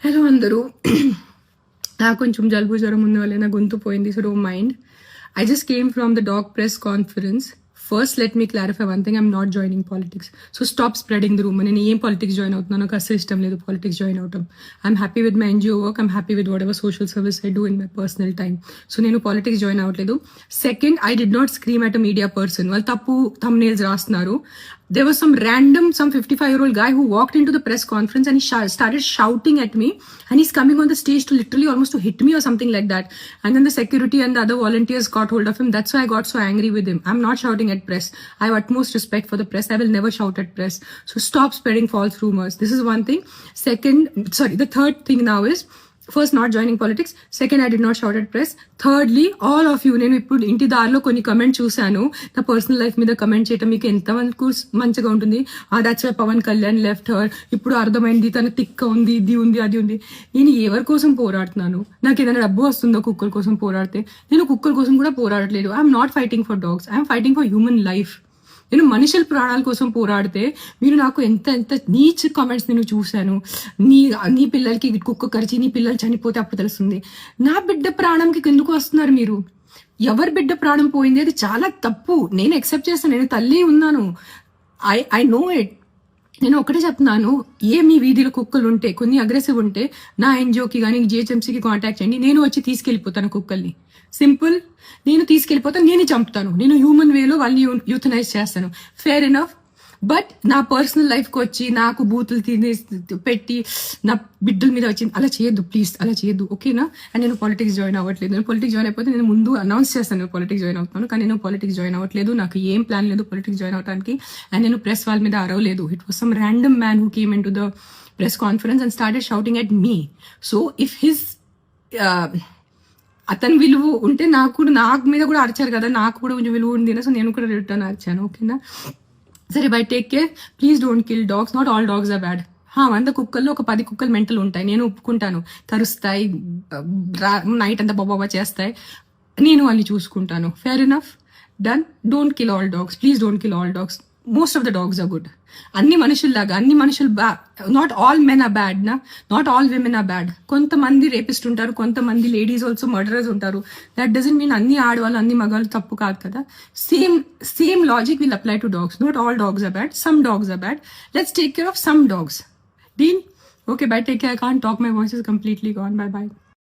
Hello అందరూ. నాకు కొంచెం జలుబు జ్వరం ఉన్న వల్ల నా గొంతు పోయింది, so don't mind. I just came from the dog press conference. First, let me clarify one thing. I'm not joining politics. So stop spreading the rumor. నేను ఏం పాలిటిక్స్ జాయిన్ అవుతున్నాను, నాకు అసలు ఇష్టం లేదు పాలిటిక్స్ జాయిన్ అవటం. I'm happy with my NGO work. I'm happy with whatever social service I do in my personal time. So నేను politics join అవ్వట్లేదు. Second, I did not scream at a media person. వాళ్ళు తప్పు thumbnails రాస్తున్నారు. There was some 55-year-old guy who walked into the press conference and he started shouting at me, and he's coming on the stage to literally almost to hit me or something like that. And then the security and the other volunteers got hold of him. That's why I got so angry with him. I'm not shouting at press. I have utmost respect for the press. I will never shout at press. So stop spreading false rumors. This is one thing. The third thing now is, first not joining politics. Second, I did not shout at press. Thirdly, all of you, నేను ఇప్పుడు ఇంటి దారిలో కొన్ని comment చూశాను. నా personal life మీద comment చేయటం మీకు ఎంతవరకు మంచిగా ఉంటుంది? That's why Pavan Kalyan left her. ఇప్పుడు అర్థమైంది తన తిక్క ఉంది, ఇది ఉంది, అది ఉంది. నేను ఎవరి కోసం పోరాడుతున్నాను? నాకు ఏదైనా డబ్బు వస్తుందో కుక్కల కోసం పోరాడితే? నేను కుక్కల కోసం కూడా పోరాడట్లేదు. I'm not fighting for dogs, I'm fighting for human life. నేను మనుషుల ప్రాణాల కోసం పోరాడితే మీరు నాకు ఎంత నీచ్ కామెంట్స్ నేను చూశాను. నీ పిల్లలకి కుక్క కరిచి నీ పిల్లలు చనిపోతే అప్పుడు తెలుస్తుంది. నా బిడ్డ ప్రాణంకి ఎందుకు వస్తున్నారు మీరు? ఎవరి బిడ్డ ప్రాణం పోయింది అది చాలా తప్పు. నేను ఎక్సెప్ట్ చేస్తాను, నేను తల్లి ఉన్నాను. I know it. నేను ఒకటే చెప్తున్నాను, మీ వీధిలో కుక్కలు ఉంటే, కొన్ని అగ్రెసివ్ ఉంటే నా ఎన్జిఓకి కానీ జిహెచ్ఎంసీకి కాంటాక్ట్ చేయండి. నేను వచ్చి తీసుకెళ్లిపోతాను కుక్కల్ని. సింపుల్. నేను తీసుకెళ్లిపోతాను, నేను చంపుతాను. నేను హ్యూమన్ వేలో వాళ్ళని యూథనైజ్ చేస్తాను. Fair enough. బట్ నా పర్సనల్ లైఫ్కి వచ్చి నాకు బూతులు పెట్టి నా బిడ్డల మీద వచ్చి అలా చేయొద్దు ప్లీజ్, అలా చేయొద్దు, ఓకేనా? అండ్ నేను పాలిటిక్స్ జాయిన్ అవ్వట్లేదు. నేను పాలిటిక్స్ జాయిన్ అయిపోతే నేను ముందు అనౌన్స్ చేస్తాను పాలిటిక్స్ జాయిన్ అవుతాను. కానీ నేను పాలిటిక్స్ జాయిన్ అవ్వట్లేదు. నాకు ఏం ప్లాన్ లేదు పాలిటిక్స్ జాయిన్ అవడానికి. అండ్ నేను ప్రెస్ వాళ్ళ మీద అరవలేదు. It was some random man who came into the press conference and started shouting at me. So if his అతని విలువ ఉంటే నాకు మీద కూడా అరిచారు కదా, నాకు కూడా కొంచెం విలువ ఉంది. సో నేను కూడా రిటర్న్ అరిచాను, ఓకేనా? సరే, bye take care. Please don't kill dogs. Not all dogs are bad. 100 కుక్కల్లో ఒక 10 కుక్కలు మెంటల్ ఉంటాయి, నేను ఒప్పుకుంటాను. కరుస్తాయి, నైట్ అంతా బాబా చేస్తాయి, నేను వాళ్ళని చూసుకుంటాను. Fair enough, done. Don't kill all dogs. Please don't kill all dogs. Most of the dogs are good. అన్ని మనుషుల్లాగా అన్ని మనుషులు not all men are bad నా, not all women are bad. కొంతమంది రేపిస్ట్ ఉంటారు, కొంతమంది లేడీస్ ఆల్సో మర్డరర్స్ ఉంటారు. That doesn't mean అన్ని ఆడవాళ్ళు అన్ని మగాళ్ళు తప్పు కాదు కదా. Same logic will apply to dogs. Not all dogs are bad, some dogs are bad. Let's take care of some dogs. Deal? Okay, by. Take care. I can't talk, my voice is completely gone. By by.